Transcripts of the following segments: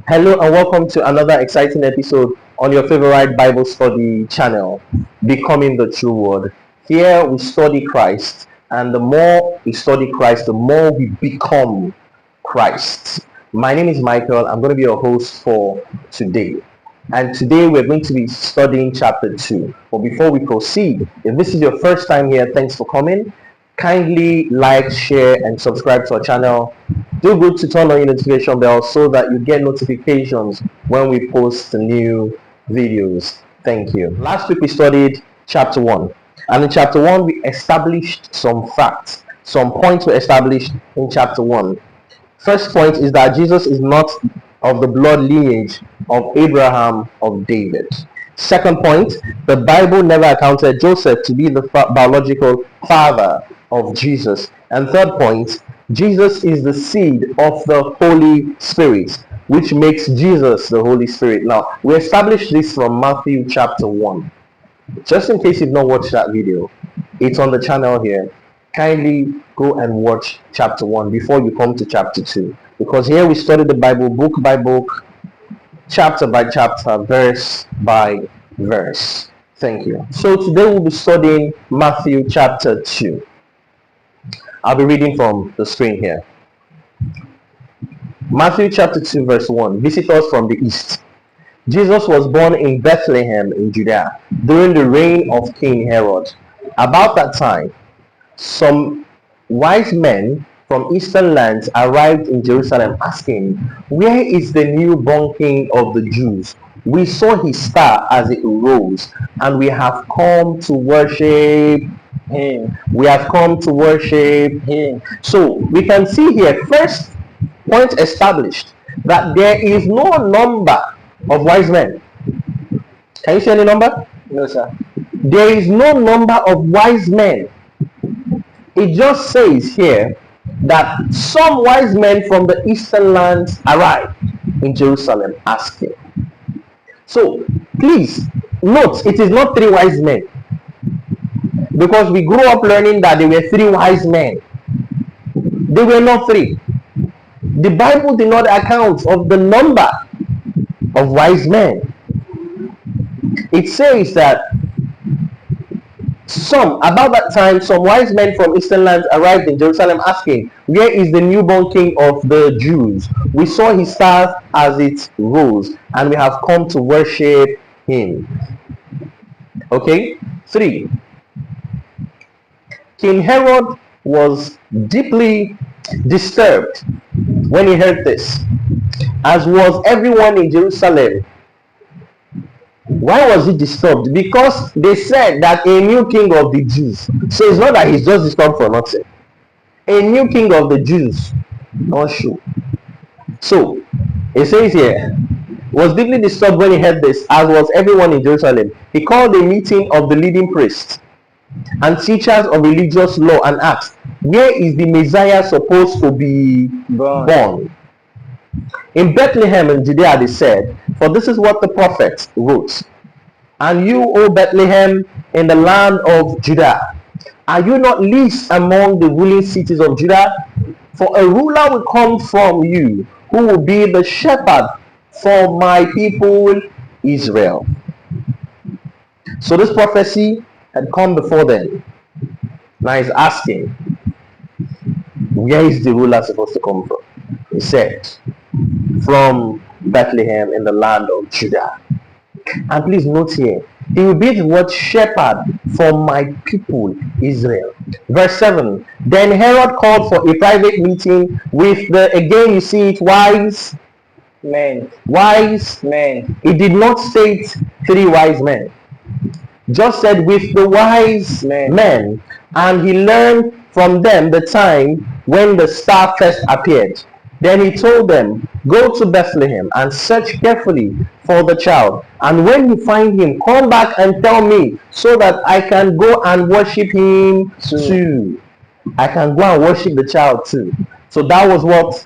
Hello and welcome to another exciting episode on your favorite Bible study channel, Becoming the True Word. Here we study Christ, and the more we study Christ, the more we become Christ. My name is Michael. I'm going to be your host for today. And today we're going to be studying chapter 2. But before we proceed, if this is your first time here, thanks for coming. Kindly like, share, and subscribe to our channel. Do good to turn on your notification bell so that you get notifications when we post new videos. Thank you. Last week we studied chapter 1. And in chapter 1 we established some facts. Some points were established in chapter 1. First point is that Jesus is not of the blood lineage of Abraham of David. Second point, the Bible never accounted Joseph to be the biological father of Jesus. And third point, Jesus is the seed of the Holy Spirit, which makes Jesus the Holy Spirit. Now, we established this from Matthew chapter 1. Just in case you've not watched that video, it's on the channel here. Kindly go and watch chapter 1 before you come to chapter 2. Because here we study the Bible book by book, chapter by chapter, verse by verse. Thank you. So today we'll be studying Matthew chapter 2. I'll be reading from the screen here. Matthew chapter 2 verse 1. Visitors from the east. Jesus was born in Bethlehem in Judea during the reign of King Herod. About that time, some wise men from eastern lands arrived in Jerusalem asking, "Where is the newborn king of the Jews? We saw his star as it rose, and we have come to worship him." We have come to worship him. So we can see here, first point established, that there is no number of wise men. Can you see any number? No, sir. There is no number of wise men. It just says here that some wise men from the eastern lands arrived in Jerusalem asking. So please note, it is not three wise men, because we grew up learning that there were three wise men. They were not three. The Bible did not account of the number of wise men. It says that about that time, some wise men from eastern lands arrived in Jerusalem asking, "Where is the newborn king of the Jews? We saw his star as it rose, and we have come to worship him." Okay? 3. King Herod was deeply disturbed when he heard this, as was everyone in Jerusalem. Why was he disturbed? Because they said that a new king of the Jews. So it's not that he's just disturbed for nothing. A new king of the Jews. Not sure. So it says here, was deeply disturbed when he heard this, as was everyone in Jerusalem. He called a meeting of the leading priests and teachers of religious law and asked, "Where is the Messiah supposed to be born?" "In Bethlehem in Judea," they said, "for this is what the prophet wrote. And you, O Bethlehem, in the land of Judah, are you not least among the ruling cities of Judah? For a ruler will come from you, who will be the shepherd for my people Israel." So this prophecy had come before them. Now he's asking, where is the ruler supposed to come from? He said, from Bethlehem in the land of Judah. And please note here, he will be the word shepherd for my people Israel. Verse 7. Then Herod called for a private meeting with the, again you see it, wise Men. Wise Men. He did not state three wise men. Just said with the wise men. And he learned from them the time when the star first appeared. Then he told them, "Go to Bethlehem and search carefully for the child. And when you find him, come back and tell me, so that I can go and worship him too." I can go and worship the child too. So that was what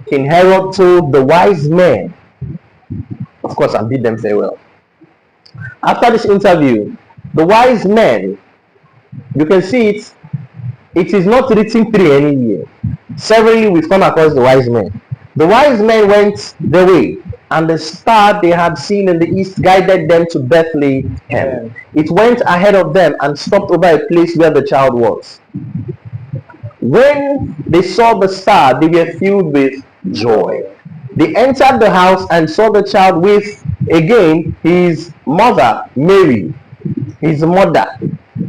King Herod told the wise men. Of course, and bid them farewell. After this interview, the wise men, you can see it, it is not written three anywhere. Severally, we've come across the wise men. The wise men went their way, and the star they had seen in the east guided them to Bethlehem. It went ahead of them and stopped over a place where the child was. When they saw the star, they were filled with joy. They entered the house and saw the child with, again, his mother, Mary. His mother,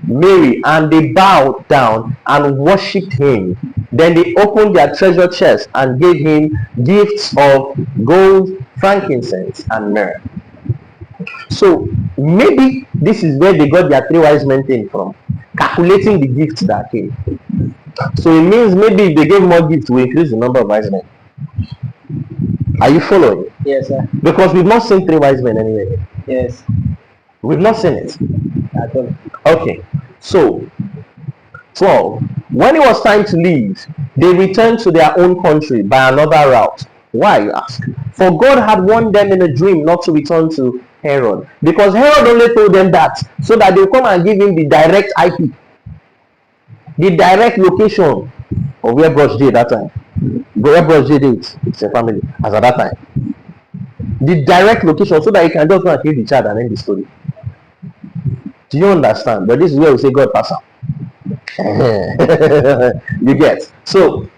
Mary, and they bowed down and worshipped him. Then they opened their treasure chest and gave him gifts of gold, frankincense, and myrrh. So maybe this is where they got their three wise men thing from, calculating the gifts that came. So it means maybe if they gave more gifts, we increase the number of wise men. Are you following? Yes, sir. Because we've not seen three wise men anyway. Yes. We've not seen it. At all. Okay. So 12. When it was time to leave, they returned to their own country by another route. Why, you ask? For God had warned them in a dream not to return to Herod. Because Herod only told them that so that they come and give him the direct IP. The direct location of where Bruce did that time. Where Bruce did it. It's a family. As at that time. The direct location so that he can just go and kill the child and end the story. Do you understand? But this is where we say God pass out. You get. So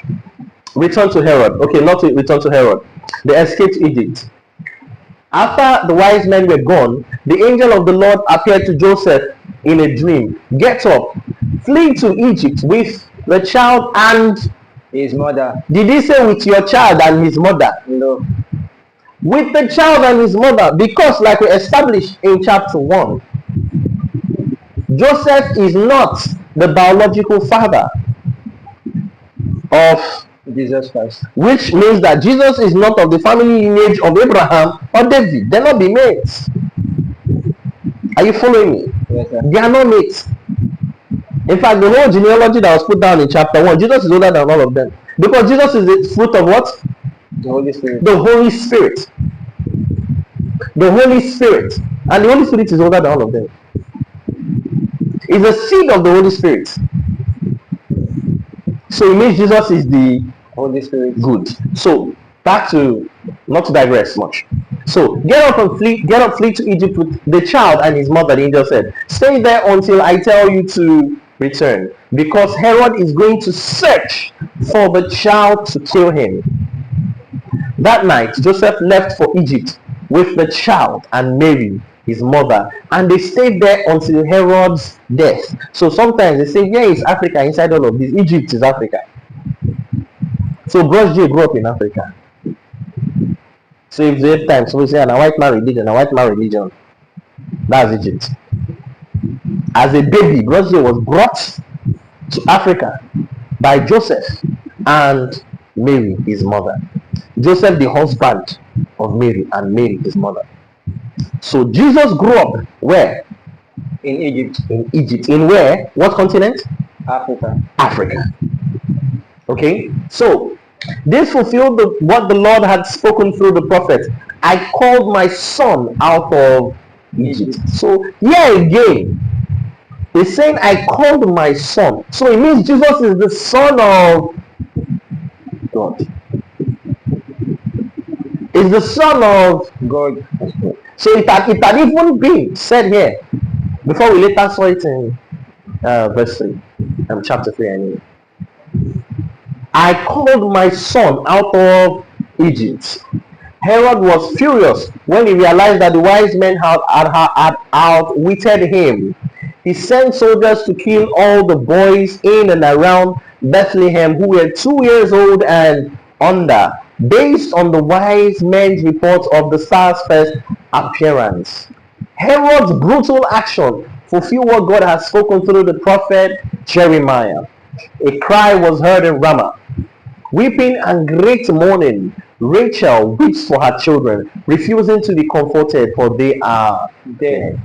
return to Herod. Okay, not to return to Herod. They escaped Egypt. After the wise men were gone, the angel of the Lord appeared to Joseph in a dream. Get up, flee to Egypt with the child and His mother. Did he say with your child and his mother? No. With the child and his mother, because like we established in chapter 1, Joseph is not the biological father of Jesus Christ. Which means that Jesus is not of the family lineage of Abraham or David. They're not be mates. Are you following me? Yes, sir. They are not mates. In fact, the whole genealogy that was put down in chapter 1, Jesus is older than all of them. Because Jesus is the fruit of what? The Holy Spirit. The Holy Spirit. The Holy Spirit. And the Holy Spirit is older than all of them. It's the seed of the Holy Spirit. So it means Jesus is the Holy Spirit. Good. So back to, not to digress much. So get up, flee to Egypt with the child and his mother. The angel said, stay there until I tell you to return, because Herod is going to search for the child to kill him. That night Joseph left for Egypt with the child and Mary, his mother, and they stayed there until Herod's death. So sometimes they say, yeah, it's Africa inside all of this. Egypt is Africa. So Bros J grew up in Africa. So if they have time, so we say, and a white man religion, that's Egypt. As a baby, Bros J was brought to Africa by Joseph and Mary, his mother. Joseph, the husband of Mary, and Mary, his mother. So Jesus grew up where? In Egypt. In Egypt. In where? What continent? Africa. Africa. Okay. So this fulfilled what the Lord had spoken through the prophet. I called my son out of Egypt. So here again, he's saying I called my son. So it means Jesus is the son of God. Is the son of God. So it had even been said here before we later saw it in verse 3, chapter 3 anyway. I called my son out of Egypt. Herod was furious when he realized that the wise men had outwitted him. He sent soldiers to kill all the boys in and around Bethlehem who were 2 years old and under, based on the wise men's report of the star's first appearance. Herod's brutal action fulfilled what God has spoken through the prophet Jeremiah. A cry was heard in Ramah, weeping and great mourning. Rachel weeps for her children, refusing to be comforted, for they are dead.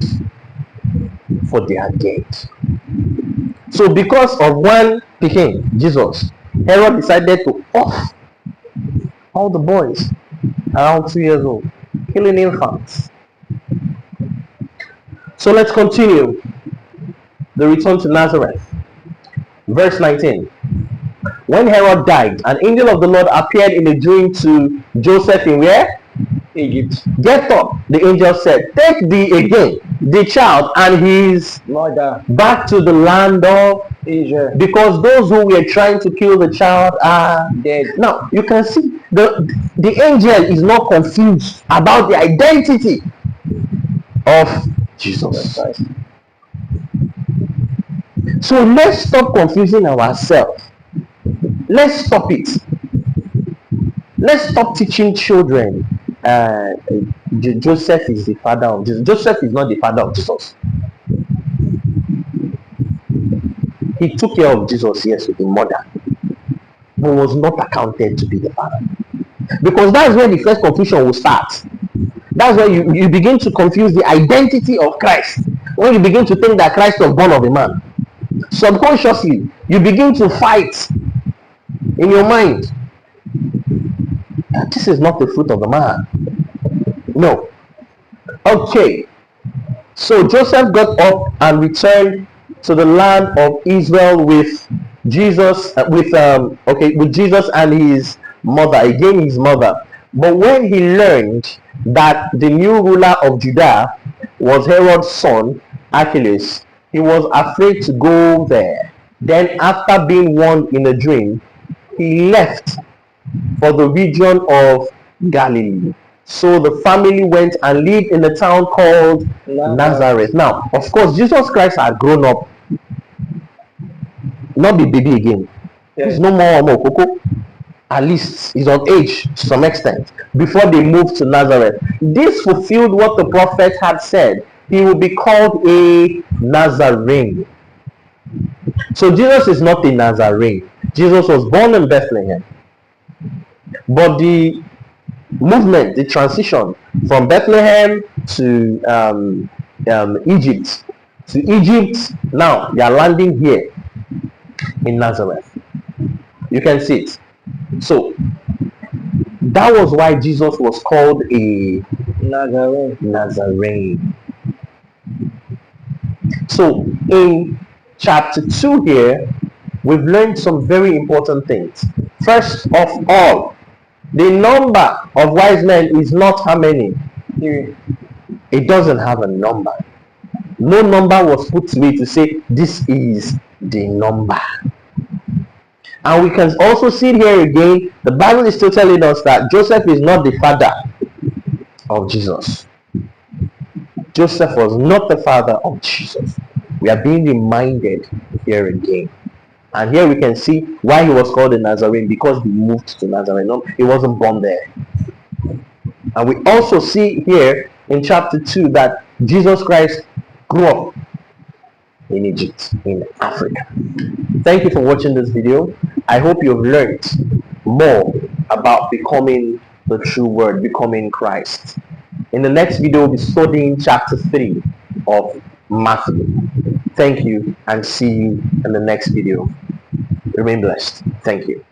For they are dead. So because of one Peking, Jesus, Herod decided to off all the boys around 2 years old, killing infants. So let's continue the return to Nazareth. Verse 19. When Herod died, an angel of the Lord appeared in a dream to Joseph in where? Egypt. Get up, the angel said, take thee again the child and his Mother. back to the land of, Israel. because those who were trying to kill the child are Dead. now. You can see the angel is not confused about the identity of Jesus Jesus. Christ. So let's stop confusing ourselves. Let's stop it. Let's stop teaching children Joseph is the father of Jesus. Joseph is not the father of Jesus. He took care of Jesus, yes, with the mother, but was not accounted to be the father. Because that's where the first confusion will start. That's where you begin to confuse the identity of Christ. When you begin to think that Christ was born of a man, subconsciously you begin to fight in your mind that this is not the fruit of the man. No. Okay. So Joseph got up and returned to the land of Israel with Jesus, with Jesus and his mother, again his mother. But when he learned that the new ruler of Judah was Herod's son, Archelaus, he was afraid to go there. Then, after being warned in a dream, he left for the region of Galilee. So the family went and lived in a town called Nazareth. Now, of course, Jesus Christ had grown up, not be baby again. He's no more Coco. At least he's of age to some extent. Before they moved to Nazareth, this fulfilled what the prophet had said. He will be called a Nazarene. So Jesus is not a Nazarene. Jesus was born in Bethlehem. But the movement, the transition from Bethlehem to Egypt, now they are landing here in Nazareth. You can see it. So that was why Jesus was called a Nazarene. So in chapter 2 here, we've learned some very important things. First of all, the number of wise men is not how many? It doesn't have a number. No number was put to it to say this is the number. And we can also see here again, the Bible is still telling us that Joseph is not the father of Jesus. Joseph was not the father of Jesus. We are being reminded here again. And here we can see why he was called a Nazarene, because he moved to Nazareth. No, he wasn't born there. And we also see here in chapter 2 that Jesus Christ grew up in Egypt, in Africa. Thank you for watching this video. I hope you've learned more about becoming the true word, becoming Christ. In the next video, we'll be studying chapter 3 of Matthew. Thank you and see you in the next video. Remain blessed. Thank you.